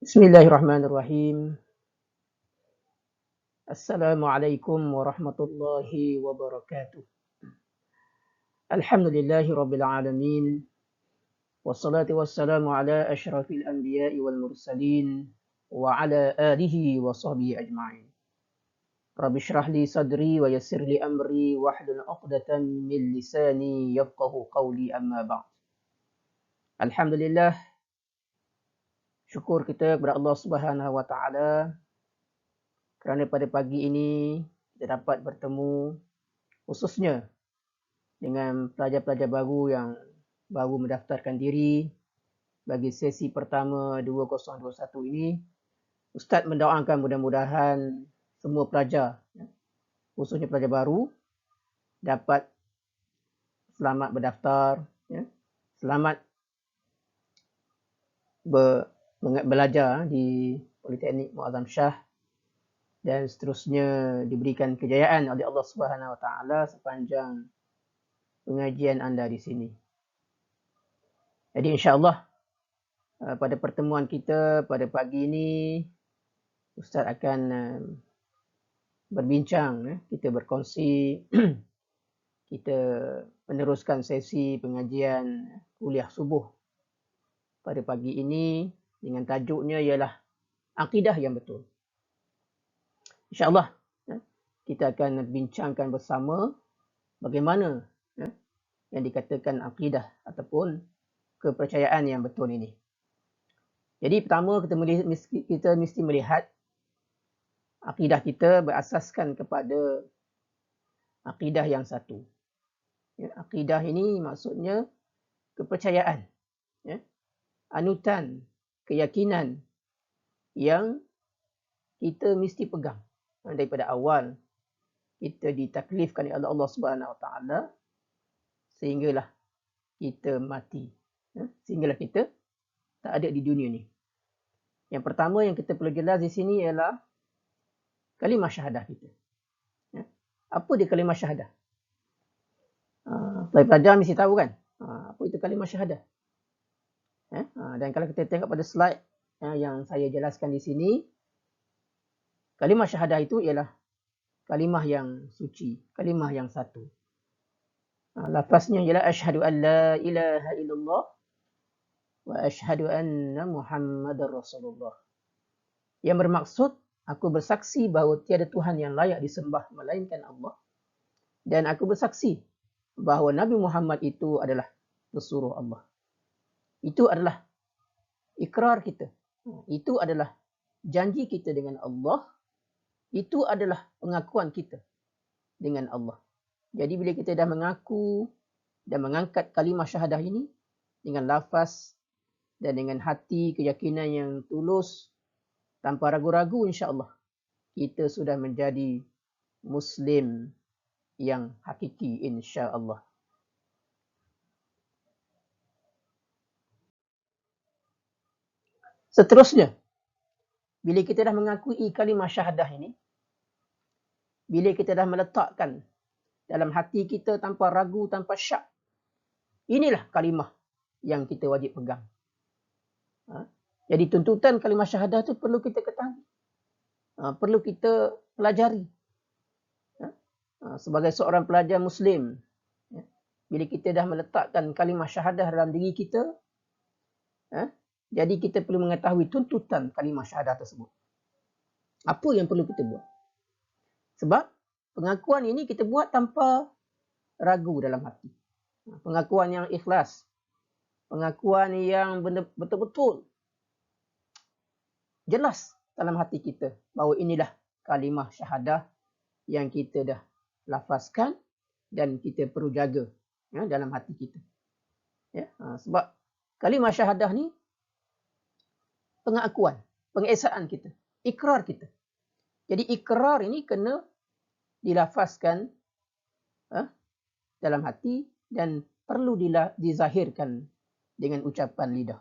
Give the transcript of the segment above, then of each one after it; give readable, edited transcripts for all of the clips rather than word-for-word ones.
Bismillahirrahmanirrahim. Assalamualaikum warahmatullahi wabarakatuh. Alhamdulillahi rabbil alamin. Wassalatu wassalamu ala asyrafil anbiya'i wal mursalin wa ala alihi wa sahbihi ajma'in. Rabbi shrah li sadri wa yassir li amri wahlul 'uqdatam min lisani yafqahu qawli amma ba'd. Alhamdulillah, syukur kita kepada Allah Subhanahu wa taala kerana pada pagi ini kita dapat bertemu khususnya dengan pelajar-pelajar baru yang baru mendaftarkan diri bagi sesi pertama 2021 ini. Ustaz mendoakan mudah-mudahan semua pelajar, khususnya pelajar baru, dapat selamat berdaftar, selamat belajar di Politeknik Muazzam Shah dan seterusnya diberikan kejayaan oleh Allah Subhanahu Wa Taala sepanjang pengajian anda di sini. Jadi insya-Allah pada pertemuan kita pada pagi ini Ustaz akan berbincang, kita berkongsi, kita meneruskan sesi pengajian kuliah subuh pada pagi ini dengan tajuknya ialah akidah yang betul. InsyaAllah kita akan bincangkan bersama bagaimana yang dikatakan akidah ataupun kepercayaan yang betul ini. Jadi pertama kita mesti melihat akidah kita berasaskan kepada akidah yang satu. Akidah ini maksudnya kepercayaan, anutan, keyakinan yang kita mesti pegang daripada awal kita ditaklifkan oleh Allah Subhanahu Wa Taala sehinggalah kita mati, sehinggalah kita tak ada di dunia ni. Yang pertama yang kita perlu jelas di sini ialah kalimah syahadah kita. Apa dia kalimah syahadah? Pelajar mesti tahu kan apa itu kalimah syahadah. Dan kalau kita tengok pada slide yang saya jelaskan di sini, kalimah syahadah itu ialah kalimah yang suci, kalimah yang satu. Lafaznya ialah asyhadu an la ilaha illallah wa asyhadu anna Muhammadar Rasulullah. Yang bermaksud aku bersaksi bahawa tiada Tuhan yang layak disembah melainkan Allah, dan aku bersaksi bahawa Nabi Muhammad itu adalah pesuruh Allah. Itu adalah ikrar kita. Itu adalah janji kita dengan Allah. Itu adalah pengakuan kita dengan Allah. Jadi bila kita dah mengaku dan mengangkat kalimah syahadah ini dengan lafaz dan dengan hati keyakinan yang tulus tanpa ragu-ragu, insya-Allah kita sudah menjadi Muslim yang hakiki, insya-Allah. Seterusnya, bila kita dah mengakui kalimah syahadah ini, bila kita dah meletakkan dalam hati kita tanpa ragu, tanpa syak, inilah kalimah yang kita wajib pegang. Jadi tuntutan kalimah syahadah itu perlu kita ketahui, perlu kita pelajari. Sebagai seorang pelajar Muslim, bila kita dah meletakkan kalimah syahadah dalam diri kita, jadi kita perlu mengetahui tuntutan kalimah syahadah tersebut. Apa yang perlu kita buat? Sebab pengakuan ini kita buat tanpa ragu dalam hati. Pengakuan yang ikhlas. Pengakuan yang betul-betul jelas dalam hati kita bahawa inilah kalimah syahadah yang kita dah lafazkan dan kita perlu jaga dalam hati kita. Sebab kalimah syahadah ni pengakuan, pengesaan kita, ikrar kita. Jadi ikrar ini kena dilafazkan dalam hati dan perlu dizahirkan dengan ucapan lidah.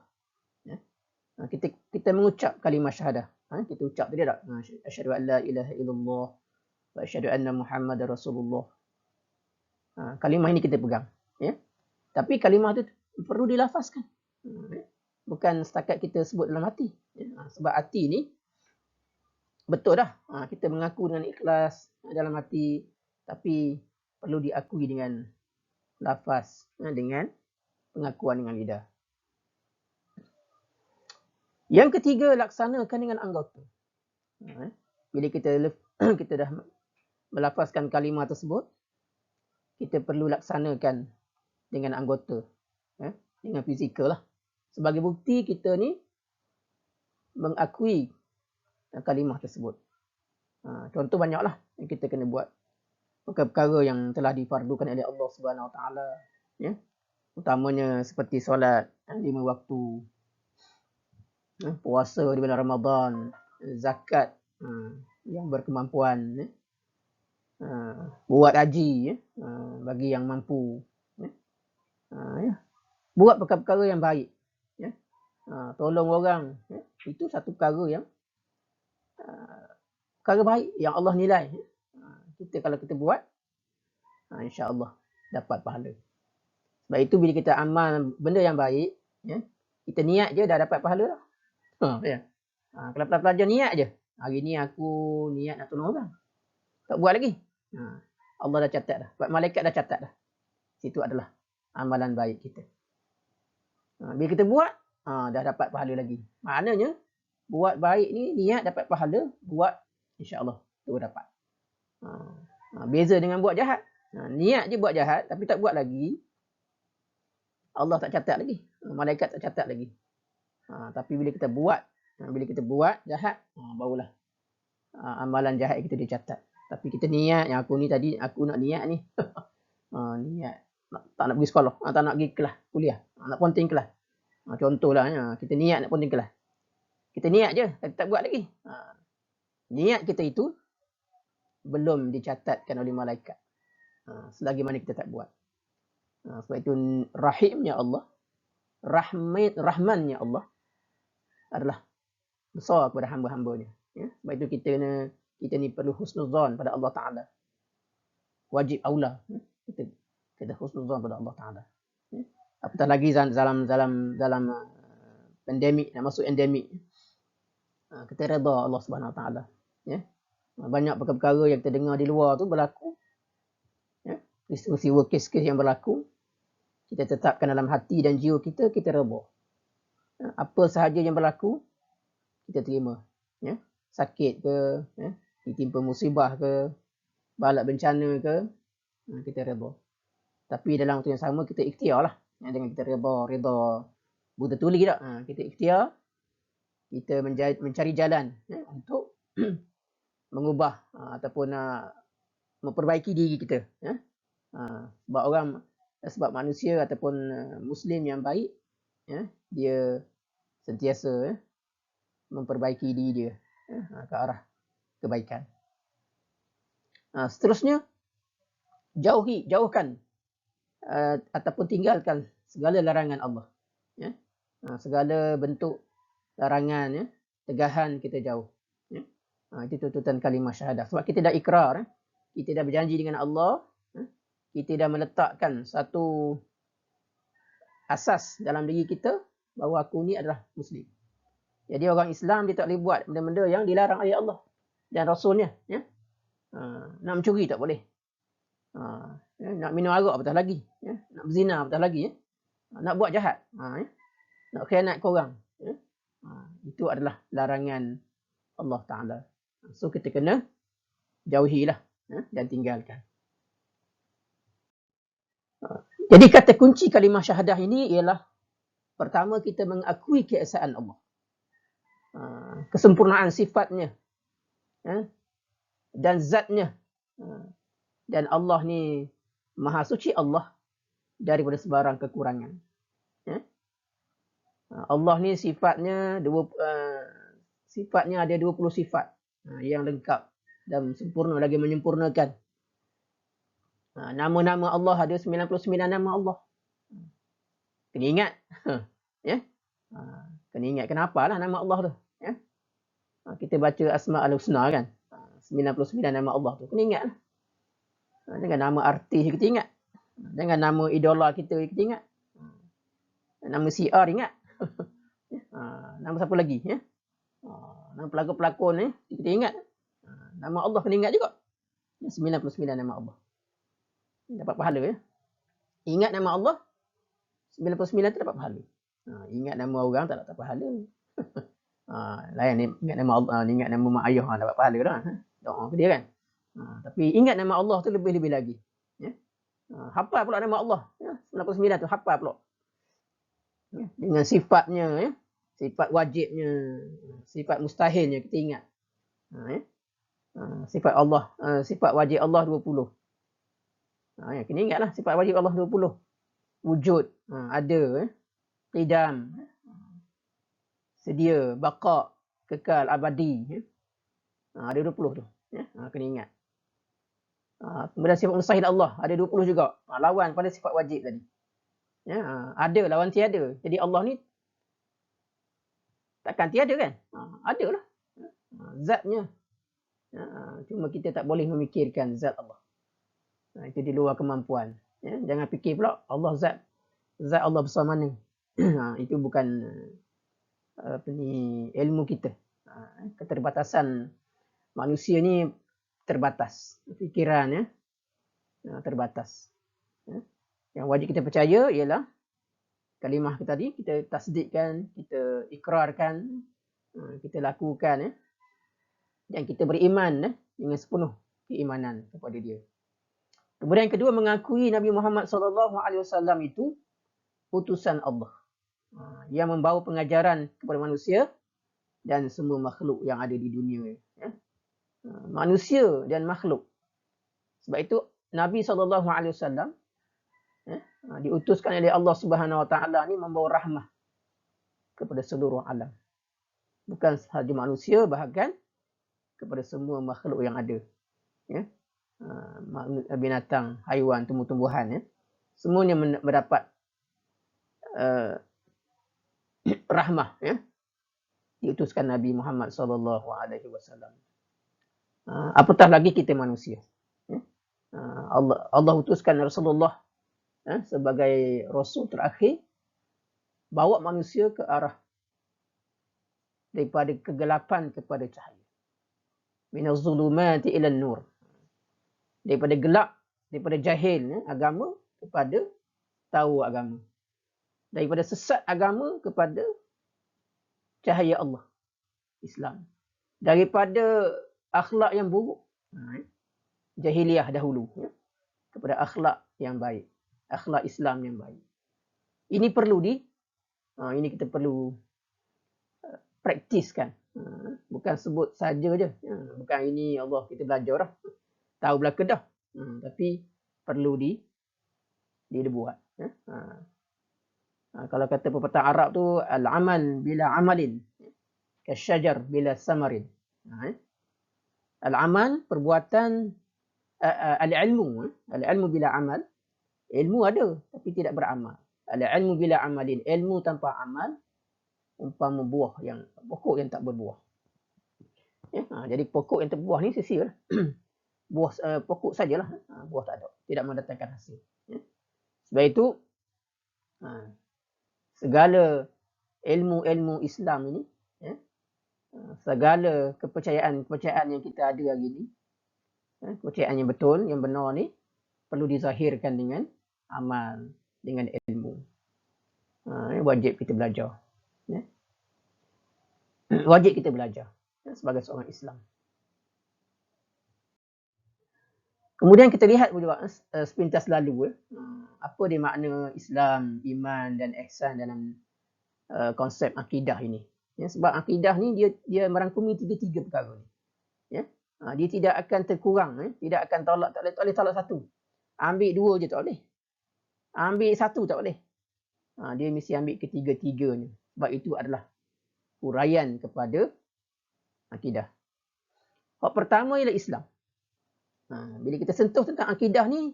Kita mengucap kalimah syahadah. Kita ucap tadi tak? Asyhadu an la ilaha illallah wa asyhadu anna Muhammadar Rasulullah. Kalimah ini kita pegang. Tapi kalimah itu perlu dilafazkan. bukan setakat kita sebut dalam hati. Sebab hati ni betul dah. Kita mengaku dengan ikhlas dalam hati, tapi perlu diakui dengan lafaz, dengan pengakuan dengan lidah. Yang ketiga, laksanakan dengan anggota. Bila kita dah melafazkan kalimah tersebut, kita perlu laksanakan dengan anggota, dengan fizikal lah. Sebagai bukti kita ni mengakui kalimah tersebut. Contoh banyaklah yang kita kena buat. Perkara-perkara yang telah difardukan oleh Allah Subhanahu Wa Taala, utamanya seperti solat 5 waktu, puasa di bulan Ramadan, zakat yang berkemampuan, buat haji bagi yang mampu, buat perkara-perkara yang baik, tolong orang, itu satu perkara yang perkara baik yang Allah nilai. Kalau kita buat, insya-Allah dapat pahala. Sebab itu bila kita amal benda yang baik, kita niat je dah dapat pahala dah. Kalau pelajar niat je, hari ni aku niat nak tolong orang, tak buat lagi, Allah dah catat dah, malaikat dah catat dah. Situ adalah amalan baik kita. Bila kita buat, dah dapat pahala lagi. Maknanya buat baik ni niat dapat pahala, buat insya-Allah tu dapat. Beza dengan buat jahat. Niat je buat jahat tapi tak buat lagi, Allah tak catat lagi, malaikat tak catat lagi. Tapi bila kita buat jahat, barulah amalan jahat kita dicatat. Tapi kita niat yang aku ni tadi, aku nak niat ni. Niat tak nak pergi sekolah, tak nak pergi kelas kuliah, nak ponting kelas. Contohlah, kita niat nak ponting kelas. Kita niat je, tapi tak buat lagi. Niat kita itu belum dicatatkan oleh malaikat, selagi mana kita tak buat. Sebab itu rahimnya Allah, rahmannya Allah adalah besar kepada hamba-hambanya. Sebab itu kita ni perlu husnuzan pada Allah Ta'ala. Wajib aula kita husnuzan pada Allah Ta'ala. Apatah lagi dalam pandemik, nak masuk endemik, kita redha Allah Subhanahu Wa Ta'ala. Banyak perkara-perkara yang kita dengar di luar tu berlaku, peristiwa kes-kes yang berlaku, kita tetapkan dalam hati dan jiwa kita redha. Apa sahaja yang berlaku, kita terima. Sakit ke, ditimpa musibah ke, bala bencana ke, kita redha. Tapi dalam waktu yang sama kita ikhtiar lah. Dengan kita redha buta tuli tak? Kita ikhtiar, kita mencari jalan untuk mengubah ataupun memperbaiki diri kita. Sebab manusia ataupun Muslim yang baik, dia sentiasa memperbaiki diri dia ke arah kebaikan. Seterusnya, jauhkan ataupun tinggalkan segala larangan Allah. Segala bentuk larangan, tegahan kita jauh. Itu tuntutan kalimah syahadah. Sebab kita dah ikrar, kita dah berjanji dengan Allah, kita dah meletakkan satu asas dalam diri kita bahawa aku ni adalah Muslim. Jadi orang Islam dia tak boleh buat benda-benda yang dilarang oleh Allah dan Rasulnya. Nak mencuri tak boleh. Nak minum arak apatah lagi. Nak berzina apatah lagi. Nak buat jahat. Nak khianat korang. Itu adalah larangan Allah Ta'ala. So kita kena jauhilah dan tinggalkan. Jadi kata kunci kalimah syahadah ini ialah, pertama kita mengakui keesaan Allah, kesempurnaan sifatnya dan zatnya, dan Allah ni maha suci Allah daripada sebarang kekurangan. Allah ni sifatnya ada 20 sifat yang lengkap dan sempurna, lagi menyempurnakan. Nama-nama Allah ada 99 nama Allah. Kena ingat. Kena ingat kenapalah nama Allah tu. Kita baca Asma'ul Husna kan. 99 nama Allah tu. Kena ingat. Jangan nama artis kita ingat. Jangan nama idola kita ingat. Nama siar ingat. Nama siapa lagi? Ya? Nama pelakon-pelakon kita ingat. Nama Allah kena ingat juga. 99 nama Allah. Dapat pahala ya. Ingat nama Allah, 99 tu dapat pahala. Ingat nama orang tak dapat pahala. Lain ni ingat nama Allah, ingat nama mak ayah dapat pahala dah. Doa ke dia kan. Tapi ingat nama Allah tu lebih-lebih lagi. Ya. Hafal pula nama Allah. Ya. 99 tu hafal pula. Ya. Dengan sifatnya, ya. Sifat wajibnya, sifat mustahilnya kita ingat. Ya. Sifat Allah, sifat wajib Allah 20. Ya, kena ingatlah sifat wajib Allah 20. Wujud, ada, qidam, sedia, baqa, kekal, abadi. Ada 20 tu. Ya, kena ingat. Kemudian sifat mustahil Allah, ada 20 juga. Lawan pada sifat wajib tadi. Ya, ada, lawan tiada. Jadi Allah ni takkan tiada kan? Ada lah. Zatnya. Cuma kita tak boleh memikirkan zat Allah. Itu di luar kemampuan. Ya, jangan fikir pula Allah zat Allah besar mana. Itu bukan ilmu kita. Keterbatasan manusia ni terbatas. Fikiran ya. Terbatas. Ya. Yang wajib kita percaya ialah kalimah tadi kita tasdikkan, kita ikrarkan, kita lakukan ya. Dan kita beriman dengan sepenuh keimanan kepada dia. Kemudian yang kedua, mengakui Nabi Muhammad SAW itu utusan Allah. Yang membawa pengajaran kepada manusia dan semua makhluk yang ada di dunia. Ya. Manusia dan makhluk. Sebab itu Nabi SAW diutuskan oleh Allah Subhanahu Wa Taala ni membawa rahmah kepada seluruh alam. Bukan sahaja manusia, bahkan kepada semua makhluk yang ada. Ya. Binatang, haiwan, tumbuh-tumbuhan, ya. Semuanya mendapat rahmah, ya. Diutuskan Nabi Muhammad SAW. Apatah lagi kita manusia. Ya. Allah utuskan Rasulullah sebagai Rasul terakhir, bawa manusia ke arah daripada kegelapan kepada cahaya. Minaz zulumati ila nur. Daripada gelap, daripada jahil agama kepada tahu agama. Daripada sesat agama kepada cahaya Allah, Islam. Daripada akhlak yang buruk, jahiliah dahulu, kepada akhlak yang baik, akhlak Islam yang baik. Ini perlu ini kita perlu praktiskan. Bukan sebut saja je. Bukan ini Allah kita belajar dah. Tahu belaka dah. Tapi perlu dibuat. Kalau kata pepatah Arab tu, al-amal bila amalin, kasyajar bila samarin. Al-amal, perbuatan, al-ilmu bila amal. Ilmu ada tapi tidak beramal. Al-ilmu bila amalin, ilmu tanpa amal umpama buah yang pokok yang tak berbuah. Ya, jadi pokok yang tak berbuah ni sia-sia lah. Buah pokok sajalah, buah tak ada, tidak mendatangkan hasil. Ya. Sebab itu segala ilmu-ilmu Islam ini, ya, segala kepercayaan yang kita ada hari ini, kepercayaan yang betul, yang benar ni perlu dizahirkan dengan amal, dengan ilmu. Wajib kita belajar. Ya. Wajib kita belajar sebagai seorang Islam. Kemudian kita lihat juga sepintas lalu apa dia makna Islam, iman dan ihsan dalam konsep akidah ini. Ya, sebab akidah ni dia merangkumi tiga perkara ni. Ya. Dia tidak akan terkurang, tidak akan tolak, tak boleh tolak satu. Ambil dua je tak boleh. Ambil satu tak boleh. Dia mesti ambil ketiga-tiganya. Sebab itu adalah huraian kepada akidah. Hak pertama ialah Islam. Bila kita sentuh tentang akidah ni,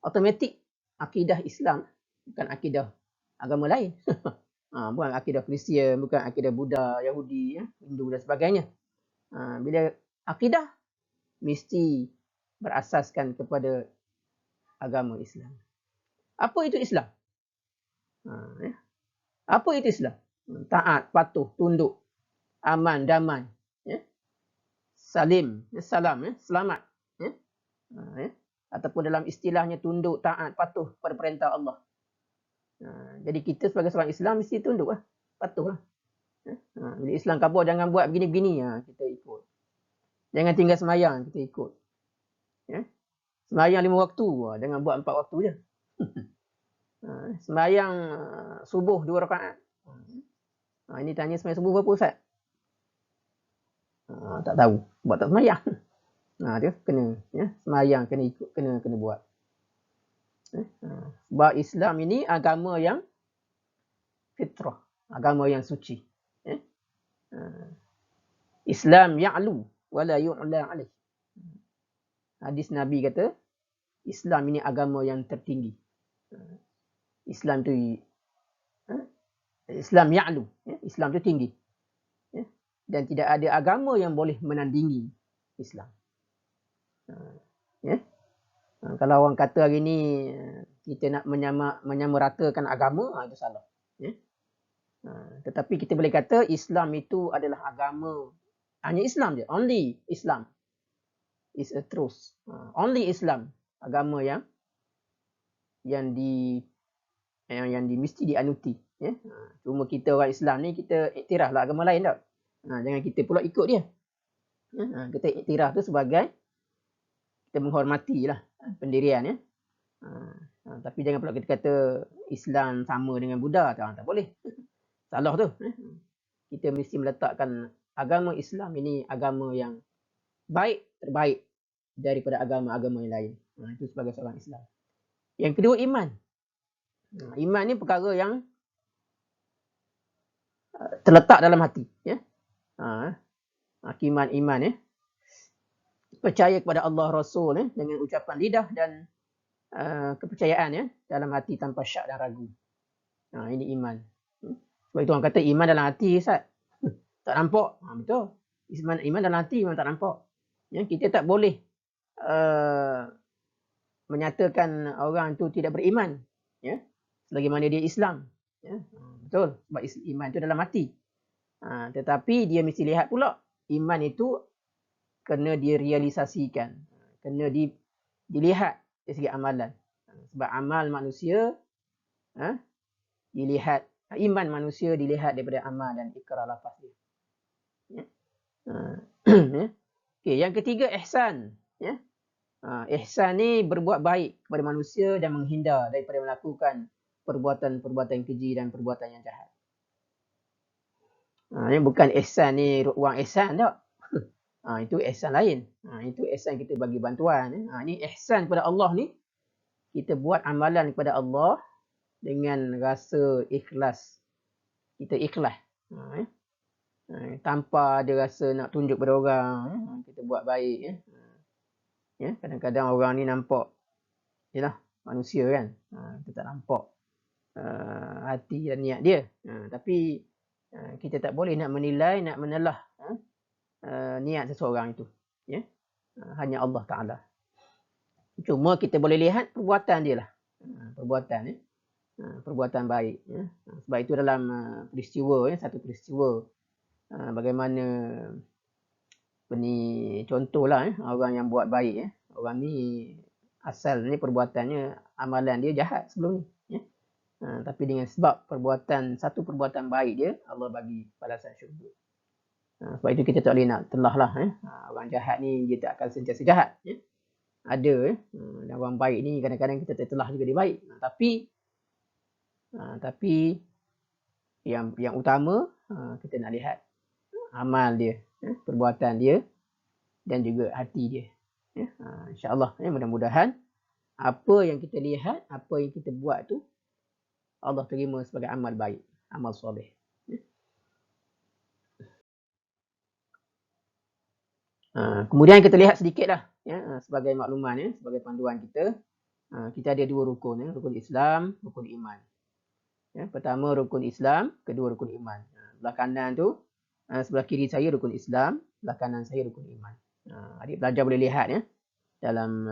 automatik akidah Islam, bukan akidah agama lain. Bukan akidah Kristian, bukan akidah Buddha, Yahudi, Hindu dan sebagainya. Bila akidah, mesti berasaskan kepada agama Islam. Apa itu Islam? Apa itu Islam? taat, patuh, tunduk, aman, damai, ya. Salim, salam, ya. Selamat, ya. Ya. Ataupun dalam istilahnya tunduk, taat, patuh pada perintah Allah. Jadi kita sebagai seorang Islam mesti tunduk lah, patuh lah. Bila Islam khabar jangan buat begini-begini, kita ikut. Jangan tinggal semayang, kita ikut. Ya. Semayang 5 waktu, jangan buat 4 waktu je. Semayang subuh 2 rakaat. Ini tanya semayang subuh berapa Ustaz? Tak tahu, buat tak semayang. Dia kena, ya, semayang kena ikut, kena buat. Sebab Islam ini agama yang fitrah, agama yang suci. Islam ya'lu wala yu'la alaih. Hadis Nabi kata, Islam ini agama yang tertinggi. Islam tu Islam ya'lu, Islam tu tinggi. Dan tidak ada agama yang boleh menandingi Islam. Kalau orang kata hari ni kita nak menyamaratakan agama, itu salah. Tetapi kita boleh kata Islam itu adalah agama, hanya Islam je, only Islam is a truth. Only Islam, agama yang mesti dianuti. Cuma kita orang Islam ni kita iktiraflah agama lain tak. Jangan kita pula ikut dia. Kita iktiraf tu sebagai kita menghormatilah pendirian. Tapi jangan pula kita kata Islam sama dengan Buddha, tak boleh. Salah tu. Kita mesti meletakkan agama Islam ini agama yang baik, terbaik daripada agama-agama yang lain. Itu sebagai seorang Islam. Yang kedua, iman. Iman ni perkara yang terletak dalam hati. Iman. Percaya kepada Allah Rasul dengan ucapan lidah dan kepercayaan dalam hati tanpa syak dan ragu. Ini iman. Sebab itu orang kata iman dalam hati, Ustaz. Tak nampak. Betul. Iman dalam hati memang tak nampak. Kita tak boleh menyatakan orang itu tidak beriman. Selagi mana dia Islam. Betul. Sebab iman itu dalam hati. Tetapi dia mesti lihat pula. Iman itu kena direalisasikan. Kena dilihat dari segi amalan. Sebab amal manusia dilihat. Iman manusia dilihat daripada amal dan ikrar lafaz dia. Okay, yang ketiga, ihsan. Ihsan ni berbuat baik kepada manusia dan menghindar daripada melakukan perbuatan-perbuatan keji dan perbuatan yang jahat. Ini bukan ihsan ni wang ihsan tak. Itu ihsan lain. Itu ihsan kita bagi bantuan. Ini ihsan kepada Allah ni, kita buat amalan kepada Allah dengan rasa ikhlas. Kita ikhlas. Tanpa ada rasa nak tunjuk pada orang. Kita buat baik. Kadang-kadang orang ni nampak, yalah, manusia kan. Kita tak nampak hati dan niat dia. Tapi kita tak boleh nak menilai, nak menelah niat seseorang itu. Hanya Allah Ta'ala. Cuma kita boleh lihat perbuatan dia lah. Perbuatan baik. Sebab itu dalam peristiwa, satu peristiwa, bagaimana contohlah orang yang buat baik. Orang ni asal ni perbuatannya, amalan dia jahat sebelum ni. Tapi dengan sebab satu perbuatan baik dia, Allah bagi balasan syurga. Sebab itu kita tak boleh nak telah lah. Orang jahat ni dia tak akan sentiasa jahat. Ada. Dan orang baik ni kadang-kadang kita tak telah juga dia baik. Tapi yang utama kita nak lihat amal dia, perbuatan dia dan juga hati dia. InsyaAllah mudah-mudahan apa yang kita lihat, apa yang kita buat tu Allah terima sebagai amal baik, amal soleh. Kemudian kita lihat sedikitlah sebagai makluman, sebagai panduan kita. Kita ada dua rukun, rukun Islam, rukun iman. Pertama rukun Islam, kedua rukun iman. Belah kanan tu, sebelah kiri saya rukun Islam, belah kanan saya rukun iman. Adik pelajar boleh lihat dalam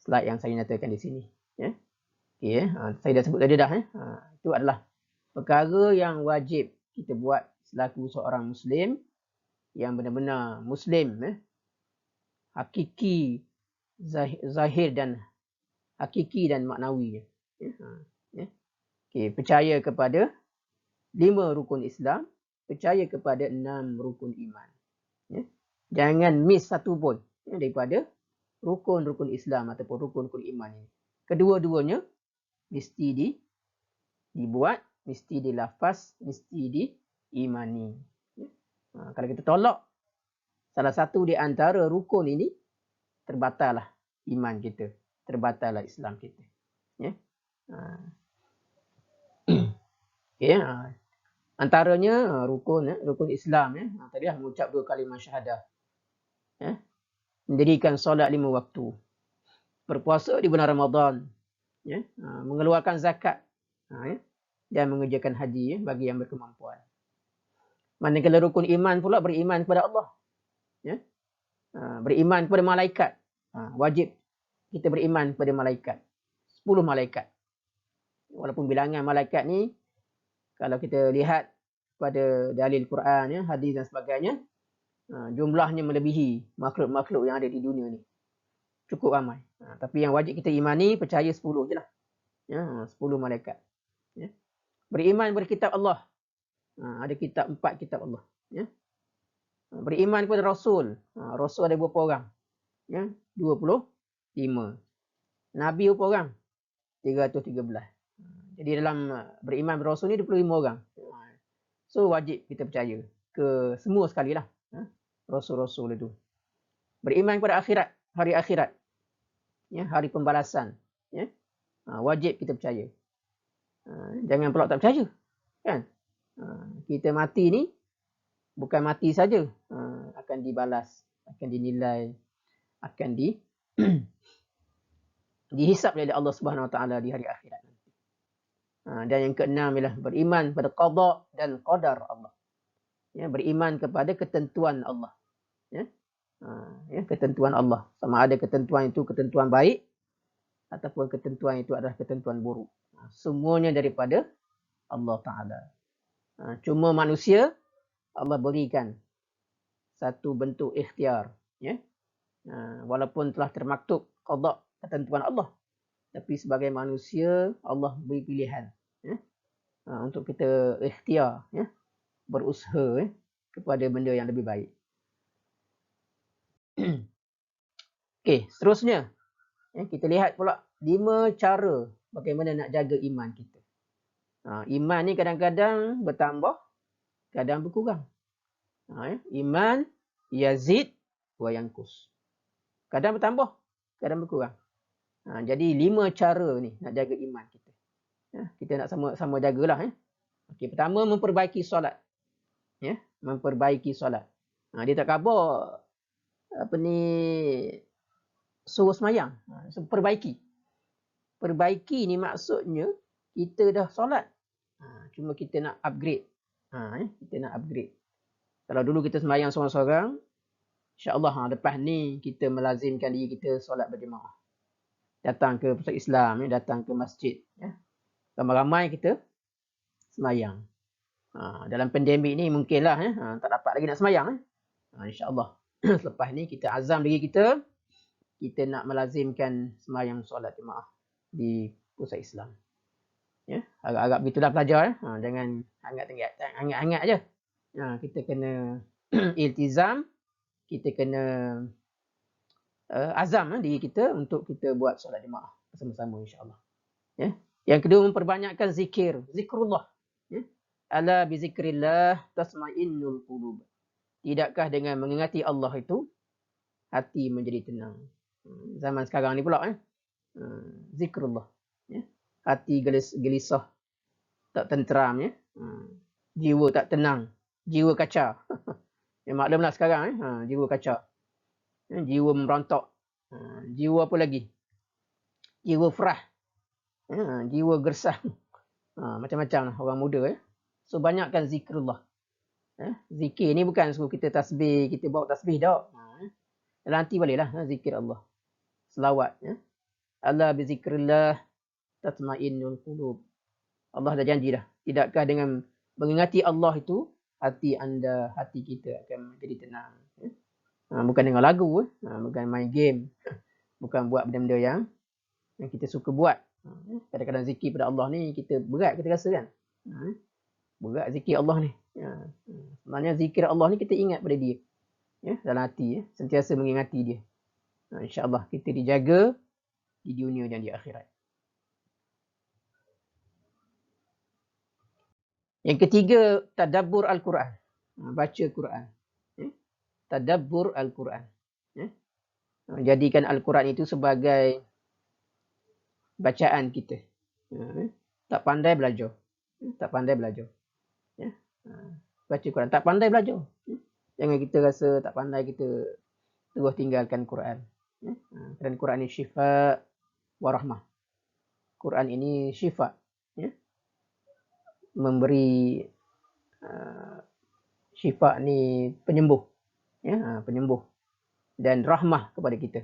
slide yang saya nyatakan di sini. Okay, saya dah sebut tadi dah. Itu adalah perkara yang wajib kita buat selaku seorang Muslim, yang benar-benar Muslim, hakiki, zahir dan hakiki dan maknawi. Okay, percaya kepada 5 rukun Islam, percaya kepada 6 rukun iman. Jangan miss satu pun daripada rukun-rukun Islam ataupun rukun-rukun iman ini. Kedua-duanya mesti dibuat, mesti dilafaz, mesti diimani. Kalau kita tolak salah satu di antara rukun ini, terbatallah iman kita, terbatallah Islam kita. Okay. Antaranya rukun Islam. Tadi dah mengucap 2 kalimah syahadah. Mendirikan solat 5 waktu. Berpuasa di bulan Ramadan. Mengeluarkan zakat. Dan mengerjakan haji bagi yang berkemampuan. Manakala rukun iman pula beriman kepada Allah. Beriman kepada malaikat. Wajib kita beriman kepada malaikat. 10 malaikat. Walaupun bilangan malaikat ni, kalau kita lihat pada dalil Quran, hadis dan sebagainya, jumlahnya melebihi makhluk-makhluk yang ada di dunia ni. Cukup ramai. Tapi yang wajib kita imani, percaya 10 je lah. 10 malaikat. Beriman kepada kitab Allah. Ada 4 kitab Allah. Beriman kepada Rasul. Rasul ada berapa orang? 25. Nabi berapa orang? 313. Jadi dalam beriman kepada Rasul ni 25 orang. So wajib kita percaya ke semua sekali lah. Rasul-Rasul itu. Beriman kepada akhirat. Hari akhirat. Hari pembalasan. Wajib kita percaya. Jangan pula tak percaya. Kan? Kita mati ni bukan mati saja. Akan dibalas. Akan dinilai. Akan dihisap oleh Allah Subhanahu Wa Taala di hari akhirat. Dan yang keenam ialah beriman pada qada dan qadar Allah. Beriman kepada ketentuan Allah. Ketentuan Allah. Sama ada ketentuan itu ketentuan baik ataupun ketentuan itu adalah ketentuan buruk. Semuanya daripada Allah Ta'ala. Cuma manusia Allah berikan satu bentuk ikhtiar. Walaupun telah termaktub qada ketentuan Allah. Tapi sebagai manusia, Allah beri pilihan untuk kita ikhtiar, berusaha kepada benda yang lebih baik. Okey, seterusnya. Kita lihat pula 5 cara bagaimana nak jaga iman kita. Iman ni kadang-kadang bertambah, kadang berkurang. Iman yazid wa yanqus. Kadang bertambah, kadang berkurang. Jadi 5 cara ni nak jaga iman kita. Kita nak sama jagalah. Okey, pertama memperbaiki solat. Memperbaiki solat. Dia tak khabar suruh semayang. Perbaiki. Perbaiki ni maksudnya kita dah solat. Cuma kita nak upgrade. Kita nak upgrade. Kalau dulu kita semayang seorang-seorang, insya-Allah lepas ni kita melazimkan diri kita solat berjemaah. Datang ke pusat Islam, datang ke masjid. Ramai-ramai kita semayang. Dalam pandemik ni mungkinlah tak dapat lagi nak semayang. InsyaAllah selepas ni kita azam diri kita nak melazimkan semayang solat jemaah di pusat Islam. Agak-agak begitulah pelajar. Jangan hangat-hangat je. Kita kena iltizam, kita kena azam diri kita untuk kita buat solat jemaah bersama-sama insya-Allah. Yang kedua, memperbanyakkan zikir, zikrullah. Ala bi zikrillah tasmainnul qulub. Tidakkah dengan mengingati Allah itu hati menjadi tenang. Zaman sekarang ni pula zikrullah. Hati gelisah, tak tenteram, jiwa tak tenang, jiwa kacau. Maklumlah sekarang jiwa kacau. Jiwa merontok. Jiwa apa lagi? Jiwa frah. Jiwa gersang. Macam-macam lah orang muda. So banyakkan zikrullah. Zikir ni bukan suruh kita tasbih, kita bawa tasbih tak. Nanti bolehlah zikir Allah. Selawat. Allah bi zikrillah tatmainnul qulub. Allah dah janji dah. Tidakkah dengan mengingati Allah itu, hati kita akan menjadi tenang. Bukan dengan lagu, bukan main game, bukan buat benda-benda yang kita suka buat. Kadang-kadang zikir pada Allah ni kita berat, kita rasa kan. Berat zikir Allah ni. Sebenarnya zikir Allah ni kita ingat pada dia. Dalam hati, sentiasa mengingati dia. InsyaAllah kita dijaga di dunia dan di akhirat. Yang ketiga, tadabbur Al-Quran. Baca Quran. Tadabbur Al-Quran. Jadikan Al-Quran itu sebagai bacaan kita. Tak pandai belajar. Tak pandai belajar. Baca Quran. Tak pandai belajar. Jangan kita rasa tak pandai, kita terus tinggalkan Quran. Dan Quran ini syifa wa rahmah. Quran ini syifa. Memberi syifa ni penyembuh. Penyembuh. Dan rahmah kepada kita.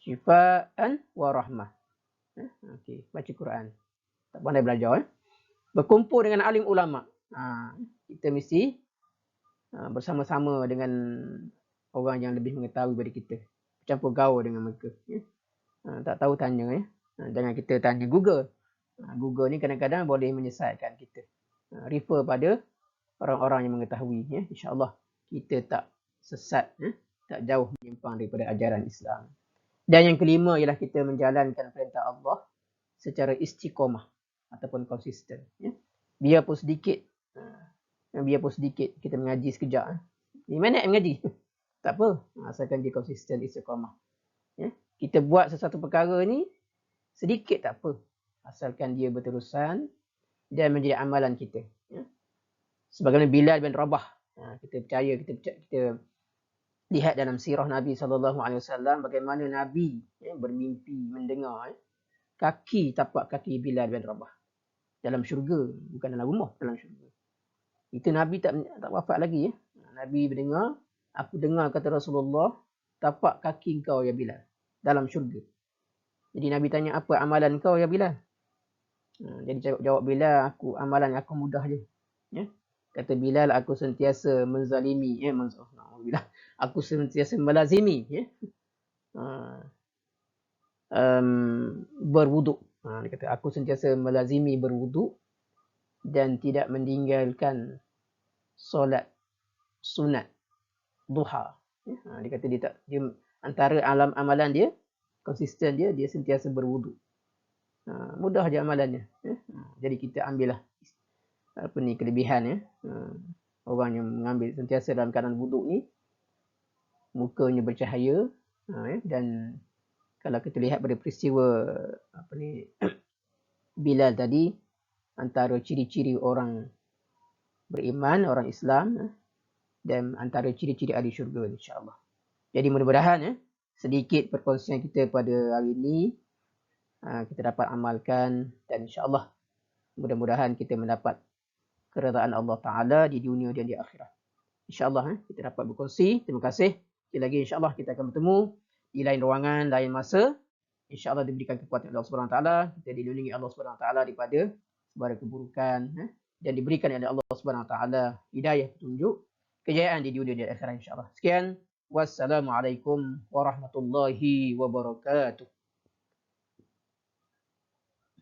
Syifaan wa rahmah. Okey, baca Quran. Tak pandai belajar. Berkumpul dengan alim ulama. Kita mesti bersama-sama dengan orang yang lebih mengetahui daripada kita. Campur gaul dengan mereka. Tak tahu tanya. Jangan kita tanya Google. Google ni kadang-kadang boleh menyesatkan kita. Refer pada orang-orang yang mengetahui. InsyaAllah kita tak sesat. Tak jauh menyimpang daripada ajaran Islam. Dan yang kelima ialah kita menjalankan perintah Allah secara istiqamah ataupun konsisten. Biarpun sedikit kita mengaji sekejap. 5 minit mengaji. Tak apa. Asalkan dia konsisten istiqamah. Kita buat sesuatu perkara ni sedikit tak apa. Asalkan dia berterusan dan menjadi amalan kita. Sebagaimana Bilal bin Rabah. Kita percaya, kita lihat dalam sirah Nabi SAW bagaimana Nabi bermimpi mendengar tapak kaki Bilal bin Rabah dalam syurga, bukan dalam rumah, dalam syurga. Itu Nabi tak wafat lagi. Nabi mendengar, aku dengar kata Rasulullah, tapak kaki kau ya Bilal dalam syurga. Jadi Nabi tanya, apa amalan kau ya Bilal? Jadi jawab Bilal, amalan aku mudah je. Kata Bilal, aku sentiasa menzalimi. Aku sentiasa melazimi. Berwuduk. Dia kata, aku sentiasa melazimi berwuduk dan tidak meninggalkan solat sunat duha. Dia kata dia antara amalan dia, konsisten dia sentiasa berwuduk. Mudah je amalannya. Jadi kita ambillah kelebihan. Orang yang mengambil sentiasa dalam keadaan wuduk ni, mukanya bercahaya. Dan kalau kita lihat pada peristiwa Bilal tadi, antara ciri-ciri orang beriman, orang Islam, dan antara ciri-ciri ahli syurga, insyaAllah. Jadi mudah-mudahan sedikit perkongsian kita pada hari ini kita dapat amalkan, dan insyaAllah mudah-mudahan kita mendapat keredaan Allah Ta'ala di dunia dan di akhirat. InsyaAllah kita dapat berkongsi. Terima kasih. Sekali lagi insyaAllah kita akan bertemu di lain ruangan, lain masa. InsyaAllah diberikan kekuatan Allah Subhanahu Wa Ta'ala. Kita dilindungi Allah Subhanahu Wa Ta'ala daripada segala keburukan. Dan diberikan oleh Allah Subhanahu Wa Ta'ala hidayah, petunjuk, kejayaan di dunia dan akhirat insyaAllah. Sekian. Wassalamualaikum warahmatullahi wabarakatuh.